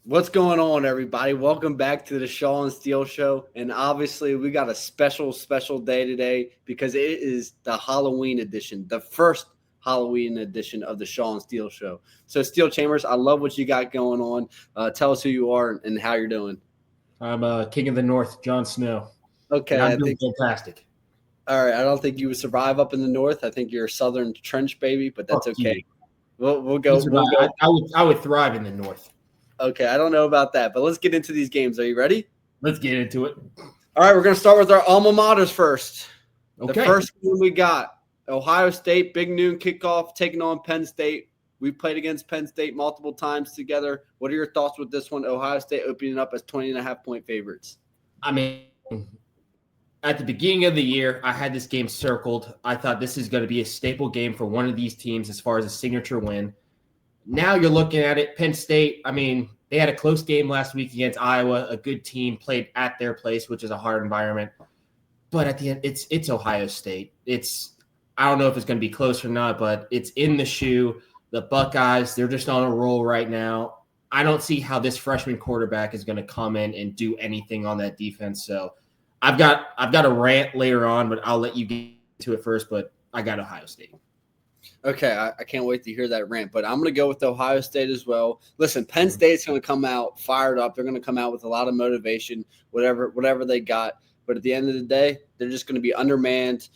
What's going on, everybody? Welcome back to the Shaw and Steel Show. And obviously, we got a special day today because it is the Halloween edition, the first Halloween edition of the Shaw and Steel Show. So, Steel Chambers, I love what you got going on. Tell us who you are and how you're doing. I'm King of the North, Jon Snow. Okay, and I'm doing fantastic. All right, I don't think you would survive up in the North. I think you're a Southern trench baby, but that's okay. We'll go. I would thrive in the North. Okay, I don't know about that, but let's get into these games. Are you ready? Let's get into it. All right, we're going to start with our alma maters first. Okay. The first one we got, Ohio State, big noon kickoff, taking on Penn State. We've played against Penn State multiple times together. What are your thoughts with this one? Ohio State opening up as 20.5-point favorites. I mean, at the beginning of the year, I had this game circled. I thought this is going to be a staple game for one of these teams as far as a signature win. Now you're looking at it, Penn State, I mean, they had a close game last week against Iowa, a good team, played at their place, which is a hard environment. But at the end, it's Ohio State. I don't know if it's going to be close or not, but it's in the shoe. The Buckeyes, they're just on a roll right now. I don't see how this freshman quarterback is going to come in and do anything on that defense. So I've got a rant later on, but I'll let you get to it first. But I got Ohio State. Okay, I can't wait to hear that rant, but I'm going to go with Ohio State as well. Listen, Penn State's going to come out fired up. They're going to come out with a lot of motivation, whatever they got. But at the end of the day, they're just going to be undermanned.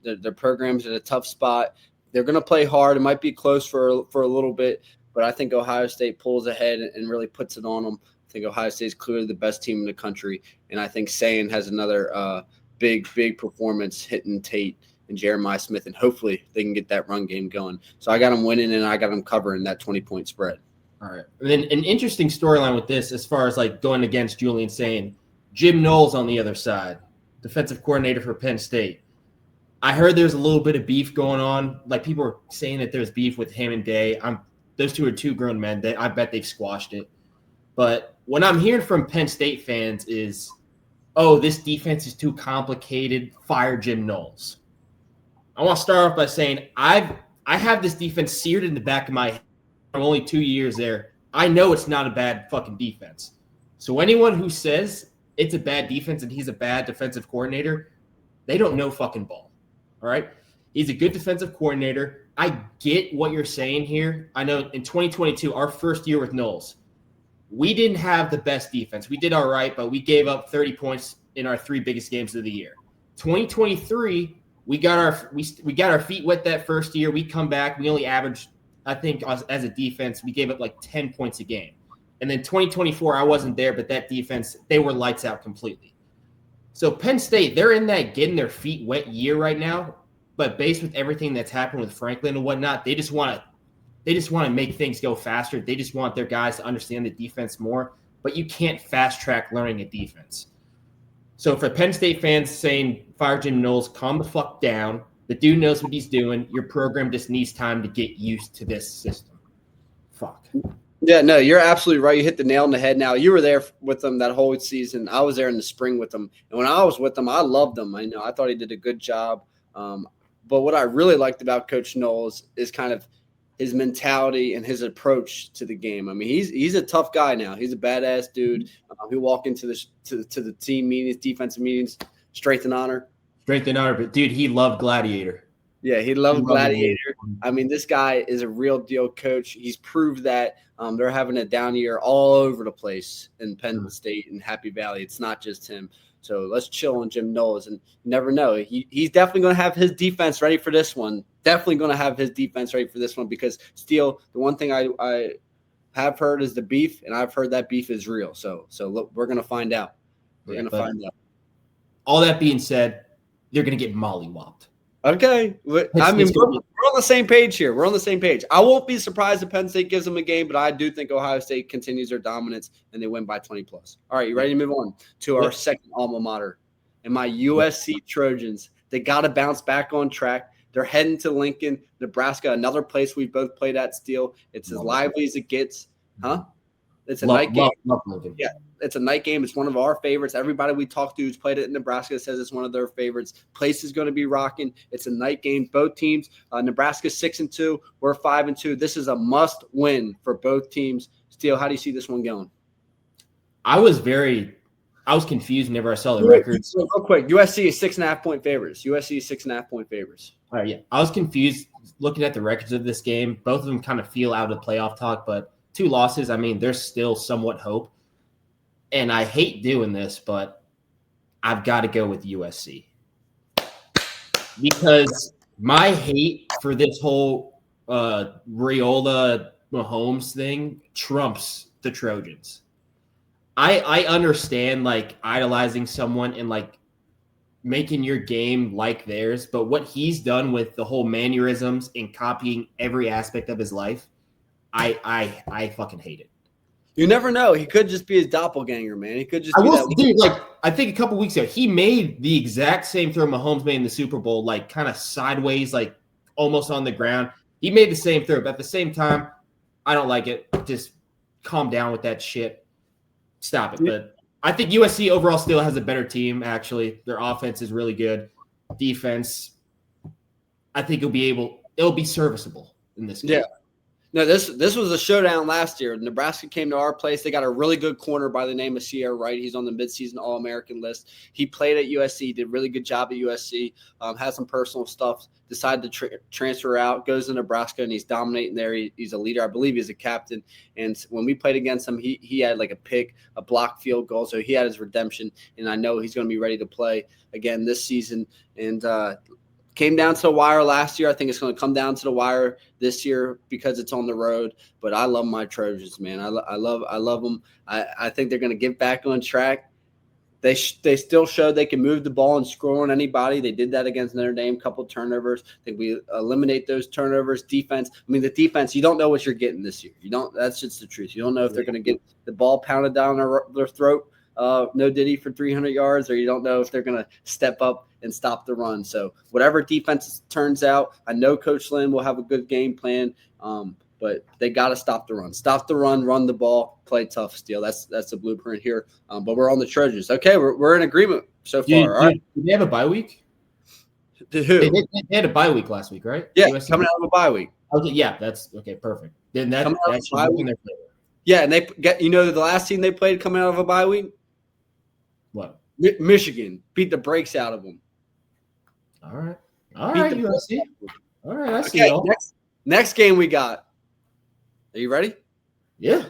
Their program's at a tough spot. They're going to play hard. It might be close for a little bit, but I think Ohio State pulls ahead and really puts it on them. I think Ohio State is clearly the best team in the country, and I think Sayin has another big performance hitting Tate and Jeremiah Smith, and hopefully they can get that run game going. So I got them winning, and I got them covering that 20-point spread. All right. And then an interesting storyline with this as far as like going against Julian Sayin, Jim Knowles on the other side, defensive coordinator for Penn State. I heard there's a little bit of beef going on. Like people are saying that there's beef with him and Day. Those two are two grown men. I bet they've squashed it. But what I'm hearing from Penn State fans is, oh, this defense is too complicated. Fire Jim Knowles. I want to start off by saying I have this defense seared in the back of my head. I'm only 2 years there. I know it's not a bad fucking defense. So anyone who says it's a bad defense and he's a bad defensive coordinator, they don't know fucking ball. All right? He's a good defensive coordinator. I get what you're saying here. I know in 2022, our first year with Knowles, we didn't have the best defense. We did all right, but we gave up 30 points in our three biggest games of the year. 2023, we got our feet wet that first year. We come back. We only averaged, I think, as a defense, we gave up like 10 points a game. And then 2024, I wasn't there, but that defense, they were lights out completely. So Penn State, they're in that getting their feet wet year right now. But based with everything that's happened with Franklin and whatnot, they just want to make things go faster. They just want their guys to understand the defense more. But you can't fast track learning a defense. So for Penn State fans saying, fire Jim Knowles, calm the fuck down. The dude knows what he's doing. Your program just needs time to get used to this system. Fuck. Yeah, no, you're absolutely right. You hit the nail on the head. Now, you were there with them that whole season. I was there in the spring with them. And when I was with them, I loved them. I thought he did a good job. But what I really liked about Coach Knowles is kind of his mentality and his approach to the game. I mean, he's a tough guy now. He's a badass dude. He'll walk into the team meetings, defensive meetings, strength and honor. Strength and honor, but dude, he loved Gladiator. Yeah, he loved Gladiator. I mean, this guy is a real deal coach. He's proved that. They're having a down year all over the place in Penn State and Happy Valley. It's not just him. So let's chill on Jim Knowles. And you never know. He's definitely going to have his defense ready for this one. Definitely going to have his defense ready for this one because, Steele, the one thing I have heard is the beef, and I've heard that beef is real. So look, we're going to find out. We're going to find out. All that being said, they're going to get mollywopped. Okay. I mean, we're on the same page here. We're on the same page. I won't be surprised if Penn State gives them a game, but I do think Ohio State continues their dominance and they win by 20+. All right, you ready to move on to our second alma mater? And my USC Trojans, they got to bounce back on track. They're heading to Lincoln, Nebraska, another place we've both played at, Steel. It's as lively as it gets. Huh? It's a night game. Yeah, it's a night game. It's one of our favorites. Everybody we talk to who's played it in Nebraska says it's one of their favorites. Place is going to be rocking. It's a night game. Both teams, Nebraska's 6-2. We're 5-2. This is a must win for both teams. Steele, how do you see this one going? I was confused whenever I saw the records. Real quick, USC is 6.5-point favorites. USC is 6.5-point favorites. All right, yeah. I was confused looking at the records of this game. Both of them kind of feel out of playoff talk, but 2 losses, I mean, there's still somewhat hope. And I hate doing this, but I've got to go with USC. Because my hate for this whole Raiola Mahomes thing trumps the Trojans. I understand like idolizing someone and like making your game like theirs, but what he's done with the whole mannerisms and copying every aspect of his life, I fucking hate it. You never know. He could just be his doppelganger, man. He could just dude, like I think a couple weeks ago, he made the exact same throw Mahomes made in the Super Bowl, like kind of sideways, like almost on the ground. He made the same throw, but at the same time, I don't like it. Just calm down with that shit. Stop it. But I think USC overall still has a better team, actually. Their offense is really good. Defense, I think it'll be serviceable in this game. Yeah. No, this was a showdown last year. Nebraska came to our place. They got a really good corner by the name of Sierra Wright. He's on the midseason All-American list. He played at USC, did a really good job at USC, had some personal stuff, decided to transfer out, goes to Nebraska, and he's dominating there. He's a leader. I believe he's a captain. And when we played against him, he had like a pick, a block field goal. So he had his redemption, and I know he's going to be ready to play again this season. And came down to the wire last year. I think it's going to come down to the wire this year because it's on the road. But I love my Trojans, man. I love them. I think they're going to get back on track. They still showed they can move the ball and score on anybody. They did that against Notre Dame, couple turnovers. I think we eliminate those turnovers. Defense, I mean, the defense, you don't know what you're getting this year. You don't. That's just the truth. You don't know if they're going to get the ball pounded down their throat, no Diddy for 300 yards, or you don't know if they're going to step up and stop the run. So whatever defense turns out, I know Coach Lynn will have a good game plan, but they got to stop the run. Stop the run, run the ball, play tough, Steele. That's the blueprint here. But we're on the Trojans. Okay, we're in agreement so far. All right. Did they have a bye week? Did who? They had a bye week last week, right? Yeah, coming out of a bye week. Okay, yeah, that's okay, perfect. Then that should work in their favor. Yeah, and they get the last team they played coming out of a bye week? What? Michigan beat the brakes out of them. All right, USC. All right, I see y'all. Next game we got. Are you ready? Yeah.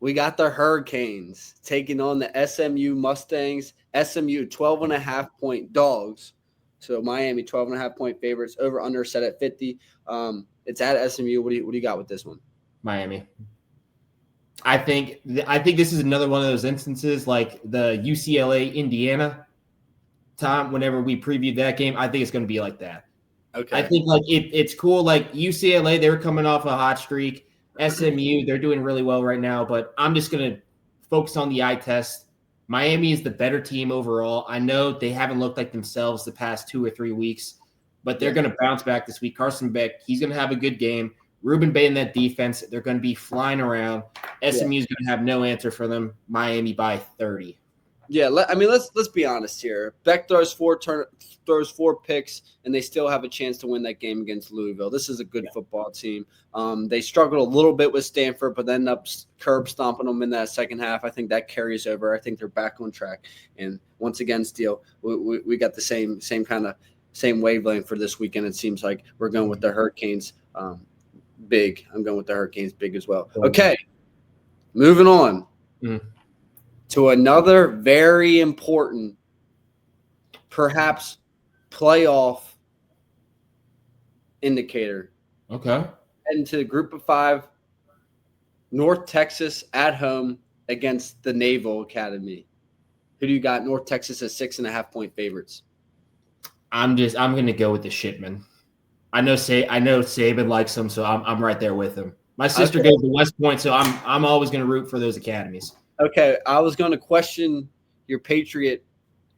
We got the Hurricanes taking on the SMU Mustangs. SMU 12.5-point dogs. So Miami 12.5-point favorites. Over under set at 50. It's at SMU. What do you got with this one? Miami. I think this is another one of those instances like the UCLA Indiana time whenever we previewed that game. I think it's going to be like that. Okay. I think like it's cool. Like UCLA, they were coming off a hot streak. SMU, they're doing really well right now, but I'm just going to focus on the eye test. Miami is the better team overall. I know they haven't looked like themselves the past 2 or 3 weeks, but they're going to bounce back this week. Carson Beck, he's going to have a good game. Ruben Bay in that defense, they're going to be flying around. SMU is going to have no answer for them. Miami by 30. Yeah, let's be honest here. Beck throws four picks, and they still have a chance to win that game against Louisville. This is a good football team. They struggled a little bit with Stanford, but ended up curb stomping them in that second half. I think that carries over. I think they're back on track. And once again, Steele, we got the same wavelength for this weekend. It seems like we're going with the Hurricanes big. I'm going with the Hurricanes big as well. Okay, moving on. To another very important, perhaps playoff indicator. Okay. Heading to the group of 5, North Texas at home against the Naval Academy. Who do you got? North Texas as 6.5-point favorites. I'm going to go with the Shipman. I know Saban likes them, so I'm right there with him. My sister goes to West Point, so I'm always going to root for those academies. Okay, I was going to question your Patriot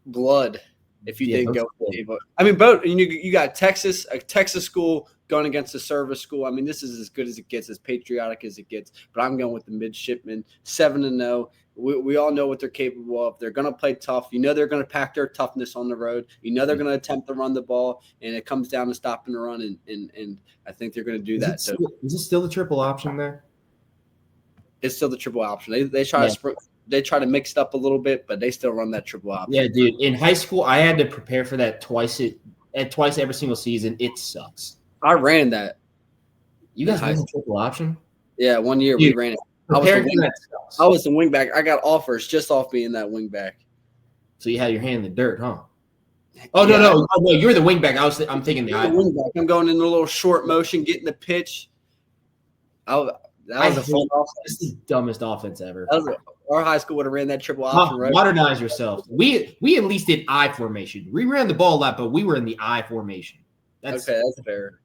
blood if you didn't go with Naval. I mean, both. You got Texas, a Texas school going against a service school. I mean, this is as good as it gets, as patriotic as it gets. But I'm going with the midshipmen, 7-0. We all know what they're capable of. They're going to play tough. They're going to pack their toughness on the road. They're going to attempt to run the ball, and it comes down to stopping the run, and I think they're going to do that. Is it still the triple option there? it's still the triple option. They try to mix it up a little bit, but they still run that triple option. Yeah, dude. In high school, I had to prepare for that twice every single season. It sucks. I ran that. You guys ran the triple option? Yeah, 1 year we ran it. I was the wingback. I got offers just off being that wingback. So you had your hand in the dirt, huh? Oh no! You were the wingback. I'm thinking the wingback. I'm going in a little short motion, getting the pitch. That was a fun offense. This is the dumbest offense ever. Our high school would have ran that triple option, right? Modernize yourself. We at least did I formation. We ran the ball a lot, but we were in the I formation. That's fair.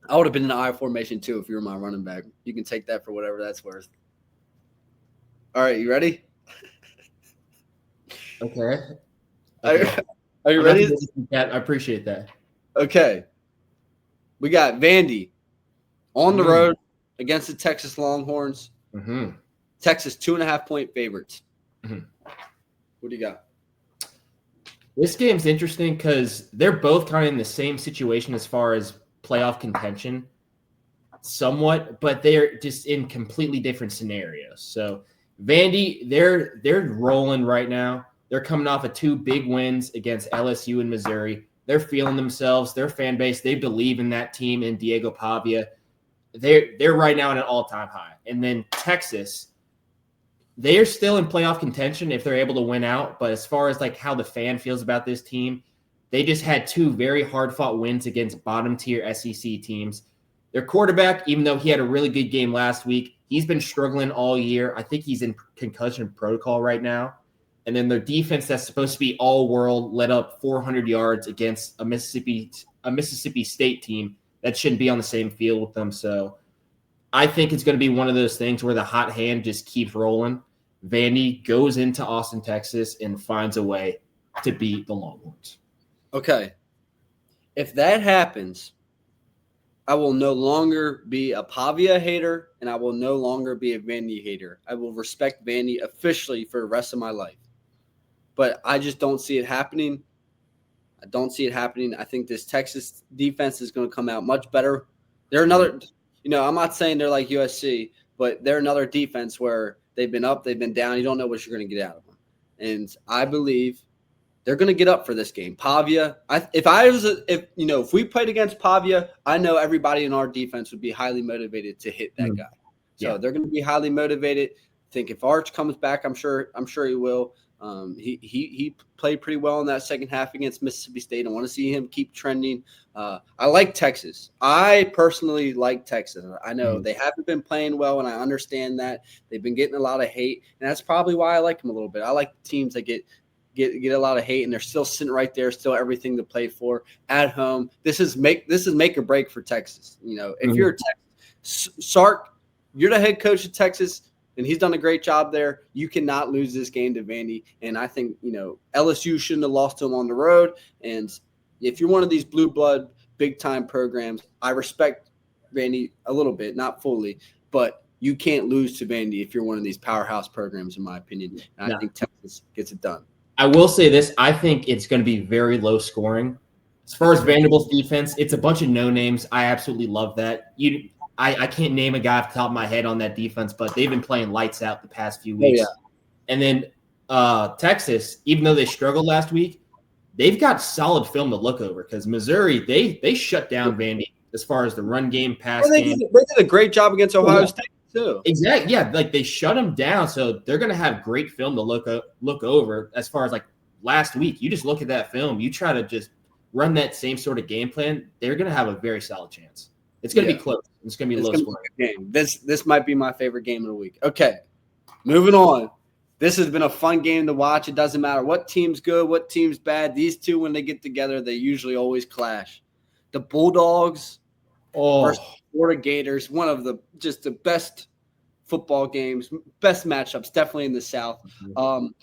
I would have been in the I formation too if you were my running back. You can take that for whatever that's worth. All right, you ready? Okay. Are you ready? I appreciate that. Okay. We got Vandy on the road against the Texas Longhorns. Mm-hmm. Texas 2.5-point favorites. Mm-hmm. What do you got? This game's interesting because they're both kind of in the same situation as far as playoff contention, somewhat, but they're just in completely different scenarios. So Vandy, they're rolling right now. They're coming off of 2 big wins against LSU and Missouri. They're feeling themselves. Their fan base, they believe in that team and Diego Pavia. They're right now at an all-time high. And then Texas, they are still in playoff contention if they're able to win out. But as far as like how the fan feels about this team, they just had 2 very hard-fought wins against bottom-tier SEC teams. Their quarterback, even though he had a really good game last week, he's been struggling all year. I think he's in concussion protocol right now. And then their defense that's supposed to be all-world led up 400 yards against a Mississippi State team that shouldn't be on the same field with them. So I think it's going to be one of those things where the hot hand just keeps rolling. Vandy goes into Austin, Texas, and finds a way to beat the Longhorns. Okay. If that happens, I will no longer be a Pavia hater, and I will no longer be a Vandy hater. I will respect Vandy officially for the rest of my life. But I just don't see it happening. I don't see it happening. I think this Texas defense is going to come out much better. They're another – I'm not saying they're like USC, but they're another defense where they've been up, they've been down. You don't know what you're going to get out of them. And I believe they're going to get up for this game. Pavia, if we played against Pavia, I know everybody in our defense would be highly motivated to hit that guy. So they're going to be highly motivated. I think if Arch comes back, I'm sure he will. He played pretty well in that second half against Mississippi State. I want to see him keep trending. I like Texas. I personally like Texas. I know they haven't been playing well, and I understand that. They've been getting a lot of hate, and that's probably why I like them a little bit. I like teams that get a lot of hate, and they're still sitting right there, still everything to play for at home. This is make or break for Texas. If you're Sark, you're the head coach of Texas, and he's done a great job there. You cannot lose this game to Vandy. And I think, LSU shouldn't have lost to them on the road. And if you're one of these blue blood, big time programs, I respect Vandy a little bit, not fully, but you can't lose to Vandy if you're one of these powerhouse programs, in my opinion. And I think Texas gets it done. I will say this. I think it's going to be very low scoring. As far as Vanderbilt's defense, it's a bunch of no names. I absolutely love that. I can't name a guy off the top of my head on that defense, but they've been playing lights out the past few weeks. Oh, yeah. And then Texas, even though they struggled last week, they've got solid film to look over because Missouri, they shut down Vandy as far as the run game, pass game. They did a great job against Ohio State too. Exactly. Yeah, like they shut them down, so they're going to have great film to look over as far as like last week. You just look at that film, you try to just run that same sort of game plan, they're going to have a very solid chance. It's going to be close. It's going to be a low scoring game. This might be my favorite game of the week. Okay, moving on. This has been a fun game to watch. It doesn't matter what team's good, what team's bad. These two, when they get together, they usually always clash. The Bulldogs versus Florida Gators, one of the best football games, best matchups, definitely in the South.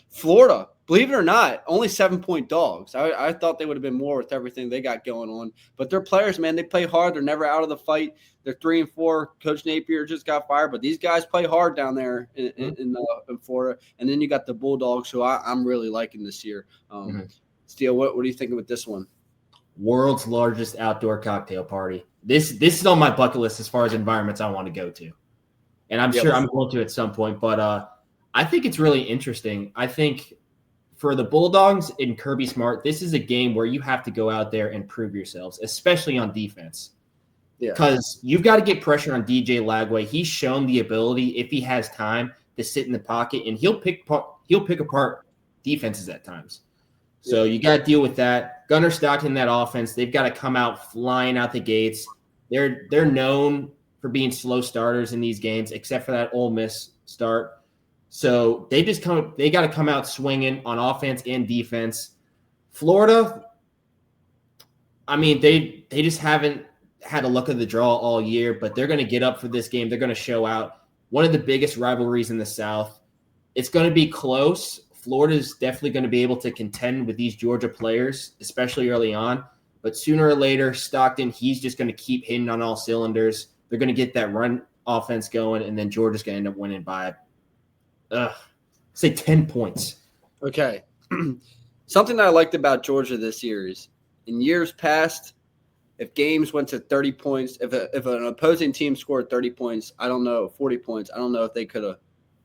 Florida, believe it or not, only 7-point dogs. I thought they would have been more with everything they got going on. But their players, man, they play hard. They're never out of the fight. They're 3-4. Coach Napier just got fired, but these guys play hard down there in Florida. And then you got the Bulldogs, who I'm really liking this year. Steele, what are you thinking with this one? World's largest outdoor cocktail party. This is on my bucket list as far as environments I want to go to. and I'm sure I'm going to at some point. But I think it's really interesting. I think for the Bulldogs and Kirby Smart, this is a game where you have to go out there and prove yourselves, especially on defense. Yeah. Because you've got to get pressure on DJ Lagway. He's shown the ability, if he has time, to sit in the pocket, and he'll pick apart defenses at times. So you got to deal with that. Gunnar Stockton, that offense, they've got to come out flying out the gates. They're known for being slow starters in these games, except for that Ole Miss start. So they got to come out swinging on offense and defense. Florida, I mean, they just haven't had a luck of the draw all year, but they're going to get up for this game. They're going to show out. One of the biggest rivalries in the South. It's going to be close. Florida's definitely going to be able to contend with these Georgia players, especially early on. But sooner or later, Stockton, he's just going to keep hitting on all cylinders. They're going to get that run offense going, and then Georgia's going to end up winning by, say, 10 points. Okay. Something that I liked about Georgia this year is in years past, if games went to 30 points, if an opposing team scored 30 points, 40 points, I don't know if they could have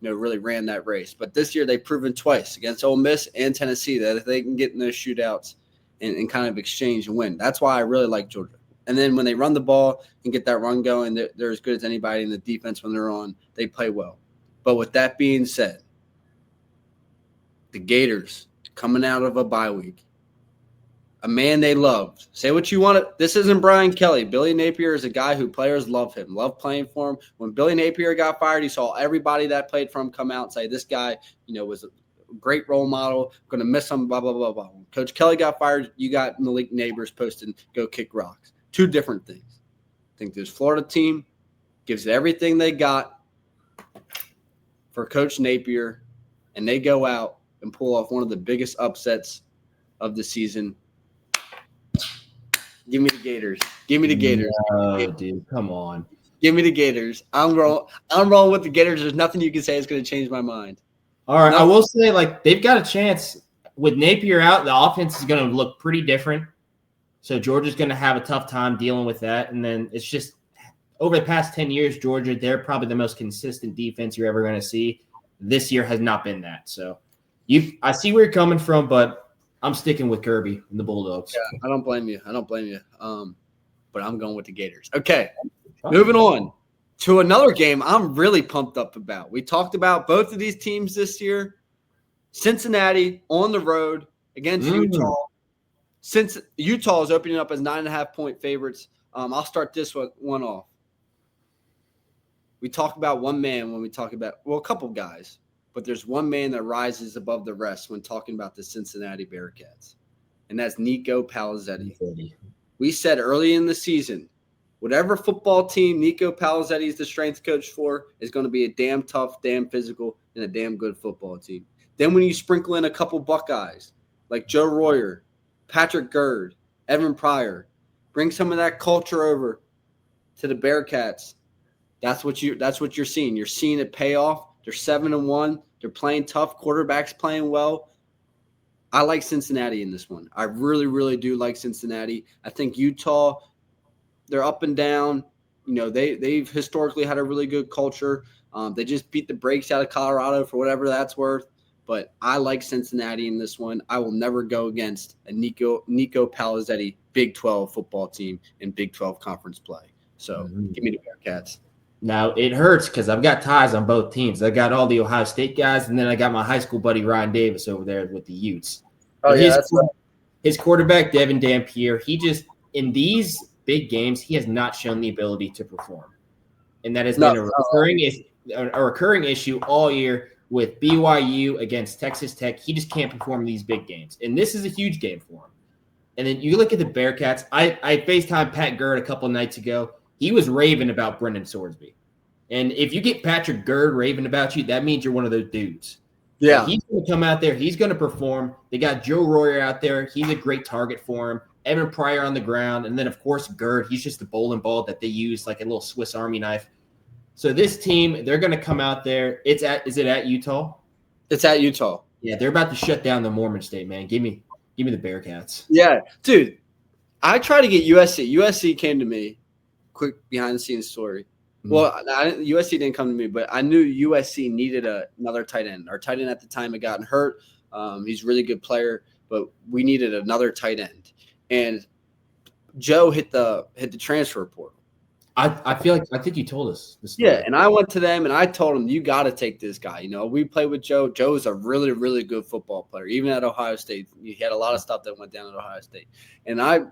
really ran that race. But this year they've proven twice against Ole Miss and Tennessee that if they can get in those shootouts and kind of exchange and win. That's why I really like Georgia. And then when they run the ball and get that run going, they're as good as anybody in the defense when they're on. They play well. But with that being said, the Gators coming out of a bye week, a man they loved. Say what you want. This isn't Brian Kelly. Billy Napier is a guy who players love him, love playing for him. When Billy Napier got fired, he saw everybody that played for him come out and say, this guy, was a great role model, going to miss him, blah, blah, blah, blah. When Coach Kelly got fired, you got Malik Neighbors posting, go kick rocks. Two different things. I think this Florida team gives everything they got for Coach Napier, and they go out and pull off one of the biggest upsets of the season. Give me the Gators. Give me the Gators. No, dude, come on. Give me the Gators. I'm wrong with the Gators. There's nothing you can say is going to change my mind. All right, I will say, they've got a chance. With Napier out, the offense is going to look pretty different. So Georgia's going to have a tough time dealing with that. And then it's just over the past 10 years, Georgia, they're probably the most consistent defense you're ever going to see. This year has not been that. So I see where you're coming from, but I'm sticking with Kirby and the Bulldogs. Yeah, I don't blame you. But I'm going with the Gators. Okay, moving on to another game I'm really pumped up about. We talked about both of these teams this year. Cincinnati on the road against Utah. Since Utah is opening up as 9.5-point favorites, I'll start this one off. We talk about one man when we talk about, a couple guys. But there's one man that rises above the rest when talking about the Cincinnati Bearcats, and that's Nico Palazetti. We said early in the season, whatever football team Nico Palazetti is the strength coach for is going to be a damn tough, damn physical, and a damn good football team. Then when you sprinkle in a couple Buckeyes like Joe Royer, Patrick Gerd, Evan Pryor, bring some of that culture over to the Bearcats. That's what you're seeing. You're seeing it pay off. They're 7-1. They're playing tough. Quarterback's playing well. I like Cincinnati in this one. I really, really do like Cincinnati. I think Utah, they're up and down. They've historically had a really good culture. They just beat the brakes out of Colorado for whatever that's worth. But I like Cincinnati in this one. I will never go against a Nico Palazetti Big 12 football team in Big 12 conference play. So give me the Bearcats. Now, it hurts because I've got ties on both teams. I got all the Ohio State guys, and then I got my high school buddy Ryan Davis over there with the Utes. His quarterback, Devin Dampier, he just – in these big games, he has not shown the ability to perform. And that has been a recurring issue all year with BYU against Texas Tech. He just can't perform in these big games. And this is a huge game for him. And then you look at the Bearcats. I FaceTimed Pat Gerd a couple of nights ago. He was raving about Brendan Sorsby. And if you get Patrick Gerd raving about you, that means you're one of those dudes. Yeah. So he's going to come out there. He's going to perform. They got Joe Royer out there. He's a great target for him. Evan Pryor on the ground. And then, of course, Gerd. He's just a bowling ball that they use like a little Swiss Army knife. So this team, they're going to come out there. Is it at Utah? It's at Utah. Yeah, they're about to shut down the Mormon State, man. Give me the Bearcats. Yeah. Dude, I tried to get USC. USC came to me. Quick behind-the-scenes story. Well, USC didn't come to me, but I knew USC needed another tight end. Our tight end at the time had gotten hurt. He's a really good player, but we needed another tight end. And Joe hit the transfer portal. I think you told us this. Yeah, and I went to them and I told them, you got to take this guy. You know, we played with Joe. Joe's a really, really good football player. Even at Ohio State, he had a lot of stuff that went down at Ohio State. And I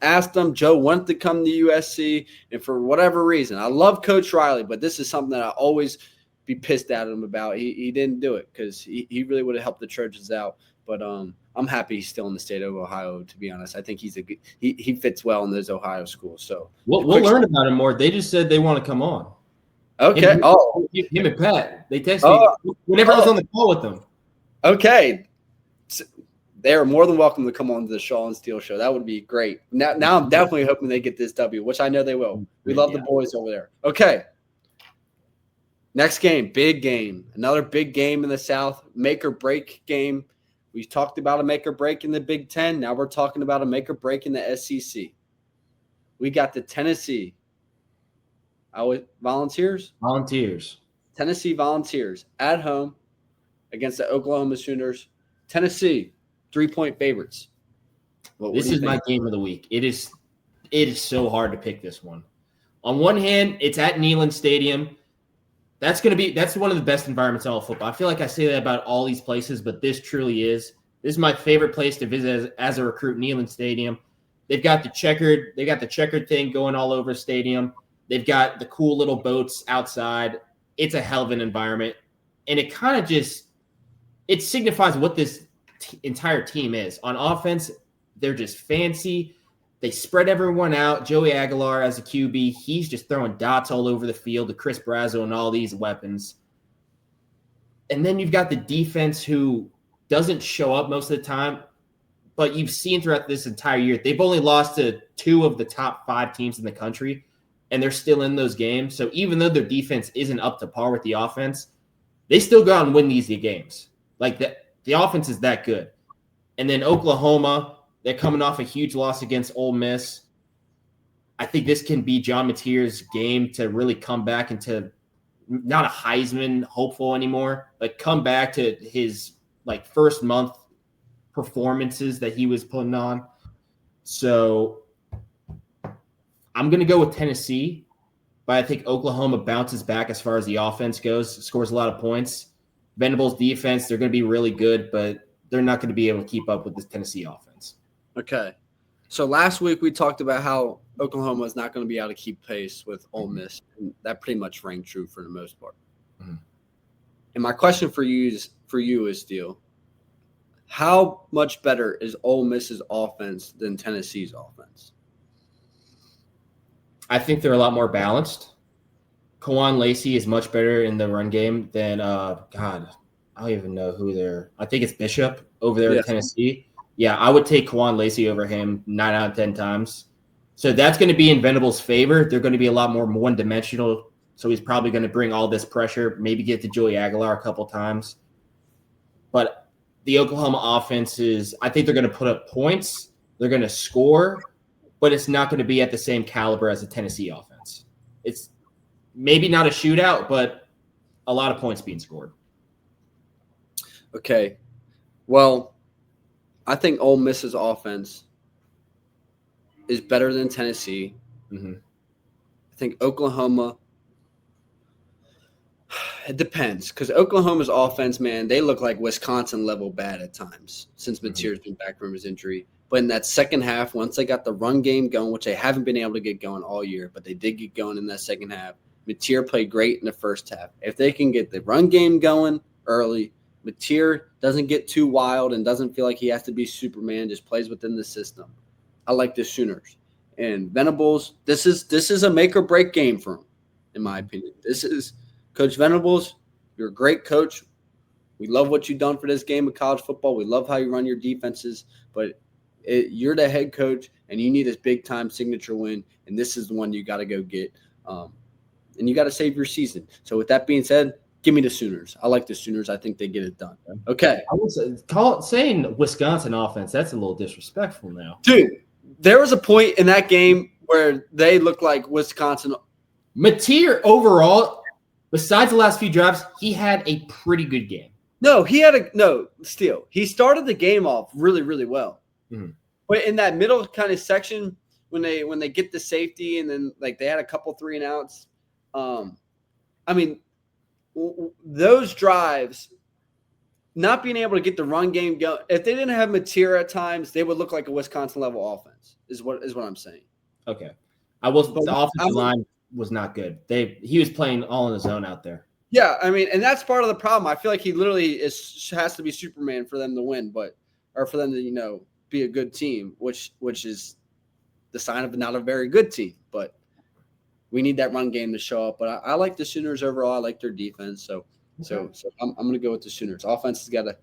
asked him, Joe wanted to come to USC, and for whatever reason, I love Coach Riley, but this is something that I always be pissed at him about. He didn't do it because he really would have helped the Trojans out. But I'm happy he's still in the state of Ohio, to be honest. I think he fits well in those Ohio schools. So we'll learn about him more. They just said they want to come on. Okay. Him and Pat. They texted me whenever I was on the call with them. Okay. They are more than welcome to come on to the Shaw and Steel show. That would be great. Now I'm definitely hoping they get this W, which I know they will. We love the boys over there. Okay. Next game, big game. Another big game in the South, make or break game. We talked about a make or break in the Big Ten. Now we're talking about a make or break in the SEC. We got the Tennessee Volunteers. Tennessee Volunteers at home against the Oklahoma Sooners. Tennessee, 3-point favorites. This is my game of the week. It is so hard to pick this one. On one hand, it's at Neyland Stadium. That's one of the best environments in all of football. I feel like I say that about all these places, but this truly is. This is my favorite place to visit as a recruit, Neyland Stadium. They've got the checkered thing going all over the stadium. They've got the cool little boats outside. It's a hell of an environment. And it kind of it signifies what this entire team is. On offense, they're just fancy. They spread everyone out. Joey Aguilar as a QB, he's just throwing dots all over the field to Chris Brazo and all these weapons. And then you've got the defense who doesn't show up most of the time, but you've seen throughout this entire year, they've only lost to 2 of the top 5 teams in the country, and they're still in those games. So even though their defense isn't up to par with the offense, they still go out and win these games. Like the offense is that good. And then Oklahoma, they're coming off a huge loss against Ole Miss. I think this can be John Mateer's game to really come back into not a Heisman hopeful anymore, but come back to his first month performances that he was putting on. So I'm going to go with Tennessee, but I think Oklahoma bounces back as far as the offense goes, scores a lot of points. Venables' defense, they're going to be really good, but they're not going to be able to keep up with this Tennessee offense. Okay. So last week we talked about how Oklahoma is not going to be able to keep pace with Ole Miss. And that pretty much rang true for the most part. Mm-hmm. And my question for you is, Steele, how much better is Ole Miss's offense than Tennessee's offense? I think they're a lot more balanced. Kawan Lacey is much better in the run game than I don't even know who they're. I think it's Bishop over there at Tennessee. Yeah, I would take Kawan Lacey over him 9 out of 10 times. So that's going to be in Venables' favor. They're going to be a lot more one-dimensional. So he's probably going to bring all this pressure, maybe get to Joey Aguilar a couple times. But the Oklahoma offense I think they're going to put up points. They're going to score, but it's not going to be at the same caliber as the Tennessee offense. It's maybe not a shootout, but a lot of points being scored. Okay. Well, I think Ole Miss's offense is better than Tennessee. Mm-hmm. I think Oklahoma – it depends because Oklahoma's offense, man, they look like Wisconsin level bad at times since Mateer's been back from his injury. But in that second half, once they got the run game going, which they haven't been able to get going all year, but they did get going in that second half, Mateer played great in the first half. If they can get the run game going early, Mateer doesn't get too wild and doesn't feel like he has to be Superman, just plays within the system. I like the Sooners. And Venables, this is a make or break game for him, in my opinion. This is Coach Venables, you're a great coach. We love what you've done for this game of college football. We love how you run your defenses, but you're the head coach and you need this big time signature win, and this is the one you got to go get. And you got to save your season. So with that being said, give me the Sooners. I like the Sooners. I think they get it done. Okay. I was saying Wisconsin offense. That's a little disrespectful now. Dude, there was a point in that game where they looked like Wisconsin Mateer overall, besides the last few drives, he had a pretty good game. No, Steele. He started the game off really, really well. Mm-hmm. But in that middle kind of section, when they get the safety and then like they had a couple 3 and outs, I mean, those drives, not being able to get the run game going. If they didn't have Mateer at times, they would look like a Wisconsin level offense. Is what I'm saying. Okay, the offensive line was not good. He was playing all in his own out there. Yeah, I mean, and that's part of the problem. I feel like he literally has to be Superman for them to win, or for them to be a good team, which is the sign of not a very good team. But we need that run game to show up. But I like the Sooners overall. I like their defense. So I'm going to go with the Sooners. Offense has got to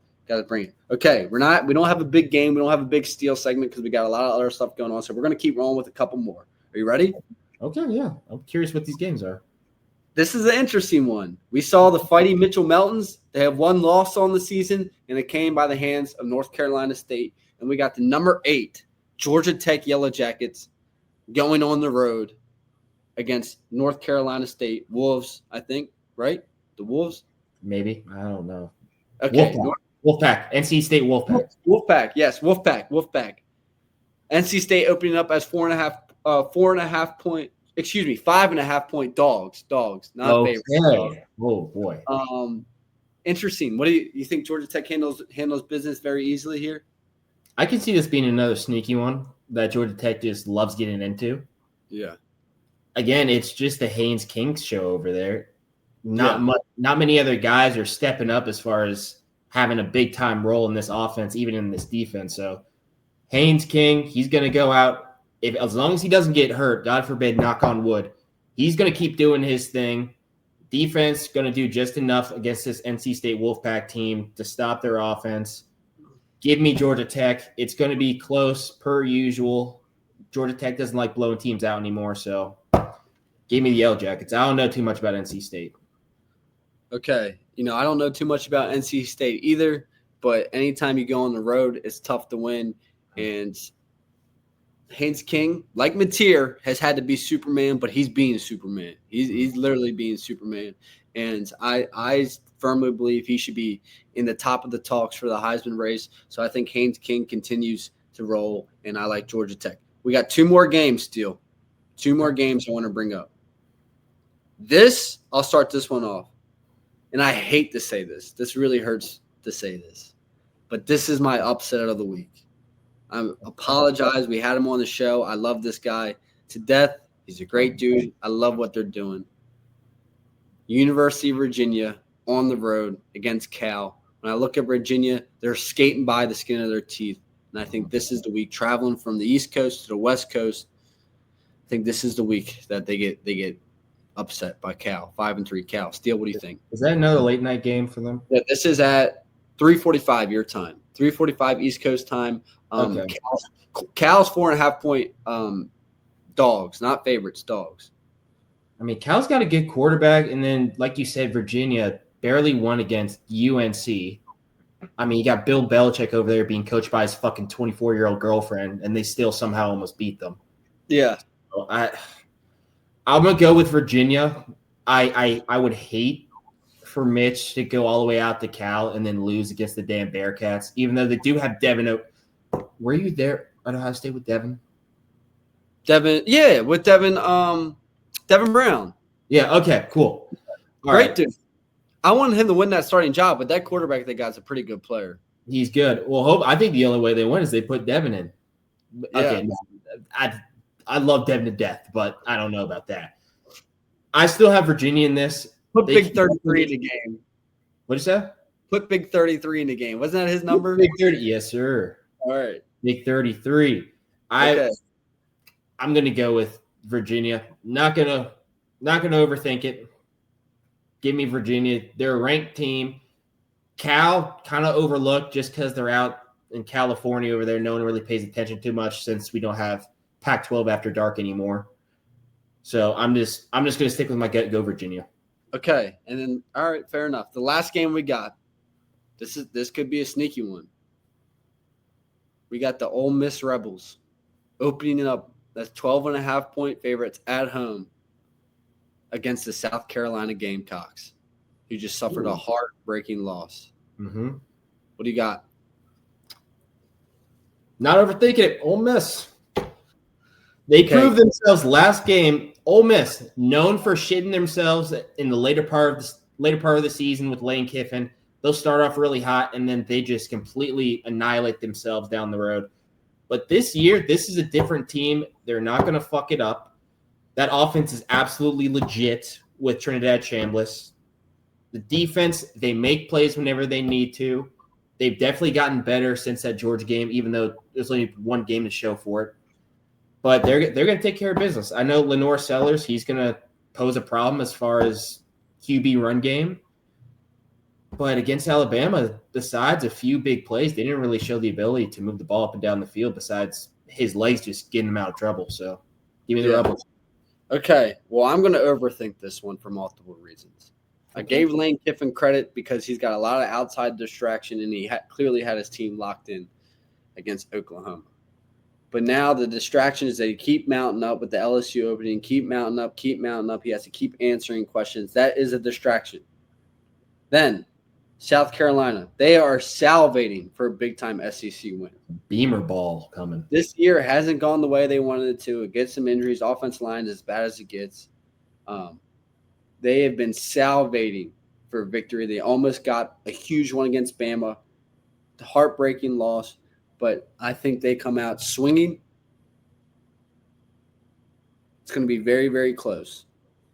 bring it. Okay, we don't have a big game. We don't have a big steal segment because we got a lot of other stuff going on. So we're going to keep rolling with a couple more. Are you ready? Okay, yeah. I'm curious what these games are. This is an interesting one. We saw the Fighting Mitchell Meltons. They have 1 loss on the season, and it came by the hands of North Carolina State. And we got the number 8 Georgia Tech Yellow Jackets going on the road against North Carolina State Wolves, I think, right? The Wolves? Maybe. I don't know. Okay. Wolfpack. NC State Wolfpack. Wolfpack. Yes, Wolfpack. NC State opening up as 5.5 point dogs. Not favorites. Oh boy. Interesting. What do you think? Georgia Tech handles business very easily here? I can see this being another sneaky one that Georgia Tech just loves getting into. Yeah. Again, it's just the Haynes King show over there. Not many other guys are stepping up as far as having a big time role in this offense, even in this defense. So Haynes King, he's going to go out. As long as he doesn't get hurt, God forbid, knock on wood, he's going to keep doing his thing. Defense going to do just enough against this NC State Wolfpack team to stop their offense. Give me Georgia Tech. It's going to be close per usual. Georgia Tech doesn't like blowing teams out anymore, so give me the Yellow Jackets. I don't know too much about NC State. Okay. I don't know too much about NC State either, but anytime you go on the road, it's tough to win. And Haynes King, like Mateer, has had to be Superman, but he's being Superman. He's literally being Superman. And I firmly believe he should be in the top of the talks for the Heisman race. So I think Haynes King continues to roll, and I like Georgia Tech. We got 2 more games still. 2 more games I want to bring up. I'll start this one off. And I hate to say this. This really hurts to say this. But this is my upset of the week. I apologize. We had him on the show. I love this guy to death. He's a great dude. I love what they're doing. University of Virginia on the road against Cal. When I look at Virginia, they're skating by the skin of their teeth. And I think this is the week, traveling from the East Coast to the West Coast. I think this is the week that they get upset by Cal. 5-3 Cal. Steele, what do you think? Is that another late night game for them? Yeah, this is at 3:45 your time. 3:45 East Coast time. Okay. Cal's 4.5 point dogs, not favorites, dogs. I mean, Cal's got a good quarterback, and then, like you said, Virginia barely won against UNC. I mean, you got Bill Belichick over there being coached by his fucking 24-year-old girlfriend, and they still somehow almost beat them. Yeah. So I'm gonna go with Virginia. I would hate for Mitch to go all the way out to Cal and then lose against the damn Bearcats, even though they do have Devin. Were you there at Ohio State with Devin? With Devin Brown. Yeah, okay, cool. All right, dude. I wanted him to win that starting job, but that quarterback they got is a pretty good player. He's good. Well, I think the only way they win is they put Devin in. Okay, yeah. I love Devin to death, but I don't know about that. I still have Virginia in this. Put Big 33 in the game. What'd you say? Put Big 33 in the game. Wasn't that his number? Big 30. Yes, sir. All right. Big 33. I'm gonna go with Virginia. Not gonna overthink it. Give me Virginia. They're a ranked team. Cal kind of overlooked just because they're out in California over there. No one really pays attention too much since we don't have Pac-12 after dark anymore. So I'm just gonna stick with my gut. Go Virginia. Okay, and then all right, fair enough. The last game we got. This could be a sneaky one. We got the Ole Miss Rebels opening it up. That's 12.5 point favorites at home against the South Carolina Gamecocks, who just suffered a heartbreaking loss. Mm-hmm. What do you got? Not overthinking it. Ole Miss. They proved themselves last game. Ole Miss, known for shitting themselves in the later part of the season with Lane Kiffin. They'll start off really hot, and then they just completely annihilate themselves down the road. But this year, this is a different team. They're not going to fuck it up. That offense is absolutely legit with Trinidad Chambliss. The defense, they make plays whenever they need to. They've definitely gotten better since that Georgia game, even though there's only one game to show for it. But they're going to take care of business. I know Lenore Sellers, he's going to pose a problem as far as QB run game. But against Alabama, besides a few big plays, they didn't really show the ability to move the ball up and down the field besides his legs just getting him out of trouble. So give me the Rebels. Okay, well, I'm going to overthink this one for multiple reasons. I gave Lane Kiffin credit because he's got a lot of outside distraction, and he clearly had his team locked in against Oklahoma. But now the distraction is that he keep mounting up with the LSU opening, keep mounting up. He has to keep answering questions. That is a distraction. Then South Carolina, they are salivating for a big-time SEC win. Beamer ball coming. This year hasn't gone the way they wanted it to. It gets some injuries. Offensive line is as bad as it gets. They have been salivating for victory. They almost got a huge one against Bama. The heartbreaking loss, but I think they come out swinging. It's going to be very, very close.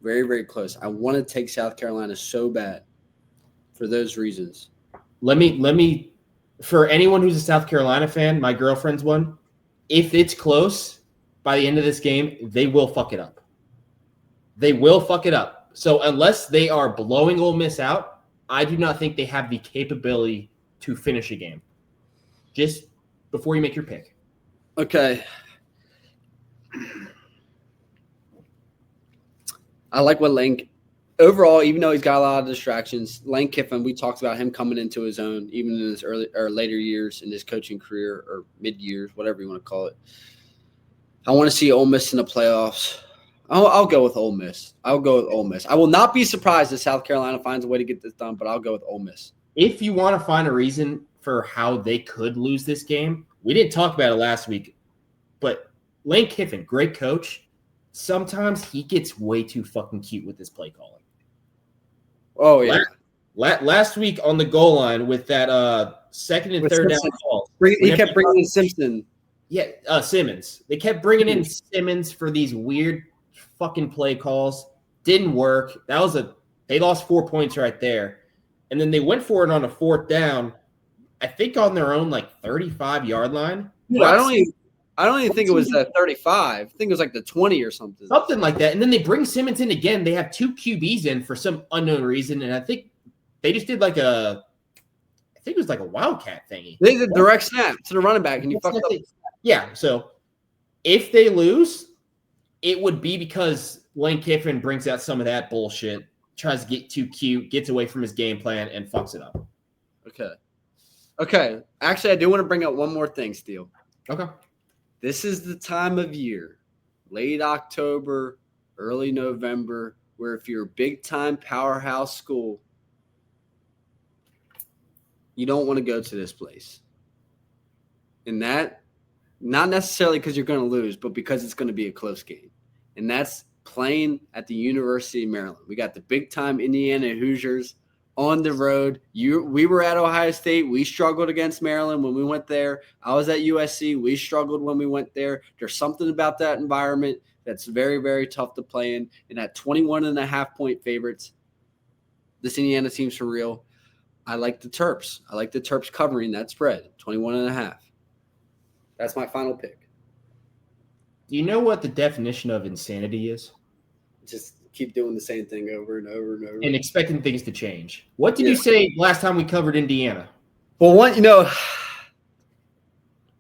Very, very close. I want to take South Carolina so bad for those reasons. Let me for anyone who's a South Carolina fan, my girlfriend's one, if it's close by the end of this game, they will fuck it up. They will fuck it up. So unless they are blowing Ole Miss out, I do not think they have the capability to finish a game. Just before you make your pick. Okay. I like what Lane – overall, even though he's got a lot of distractions, Lane Kiffin, we talked about him coming into his own even in his early or later years in his coaching career or mid-years, whatever you want to call it. I want to see Ole Miss in the playoffs. I'll go with Ole Miss. I will not be surprised if South Carolina finds a way to get this done, but I'll go with Ole Miss. If you want to find a reason for how they could lose this game, we didn't talk about it last week, but Lane Kiffin, great coach. Sometimes he gets way too fucking cute with his play calling. Oh, yeah. Last week on the goal line with that second and third down call. He kept bringing in Simpson. Yeah, Simmons. They kept bringing in Simmons for these weird fucking play calls. Didn't work. They lost 4 points right there. And then they went for it on a fourth down, I think on their own 35-yard line. Dude, I don't even think it was 35. I think it was like the 20 or something. Something like that. And then they bring Simmons in again. They have two QBs in for some unknown reason. And I think they just did I think it was like a wildcat thingy. They did direct snap to the running back, and you fucked up. Yeah, so if they lose, it would be because Lane Kiffin brings out some of that bullshit, tries to get too cute, gets away from his game plan, and fucks it up. Okay. Actually, I do want to bring up one more thing, Steele. Okay. This is the time of year, late October, early November, where if you're a big-time powerhouse school, you don't want to go to this place. And that, not necessarily because you're going to lose, but because it's going to be a close game. And that's playing at the University of Maryland. We got the big-time Indiana Hoosiers on the road. We were at Ohio State. We struggled against Maryland when we went there. I was at USC. We struggled when we went there. There's something about that environment that's very, very tough to play in. And at 21.5-point favorites, this Indiana team's for real. I like the Terps. I like the Terps covering that spread, 21.5. That's my final pick. Do you know what the definition of insanity is? Just keep doing the same thing over and over and over. And expecting things to change. What did you say last time we covered Indiana? Well,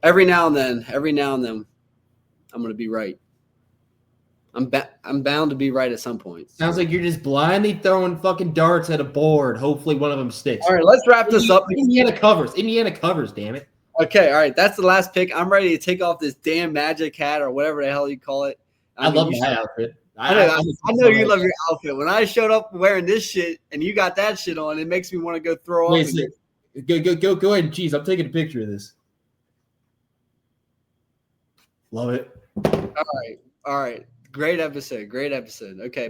every now and then, I'm going to be right. I'm bound to be right at some point. Sounds like you're just blindly throwing fucking darts at a board. Hopefully one of them sticks. All right, let's wrap this up. Indiana covers, damn it. Okay, all right. That's the last pick. I'm ready to take off this damn magic hat or whatever the hell you call it. I love my outfit. I know you love your outfit. When I showed up wearing this shit and you got that shit on, it makes me want to go throw up. Go ahead and cheese. I'm taking a picture of this. Love it. All right. Great episode. Okay.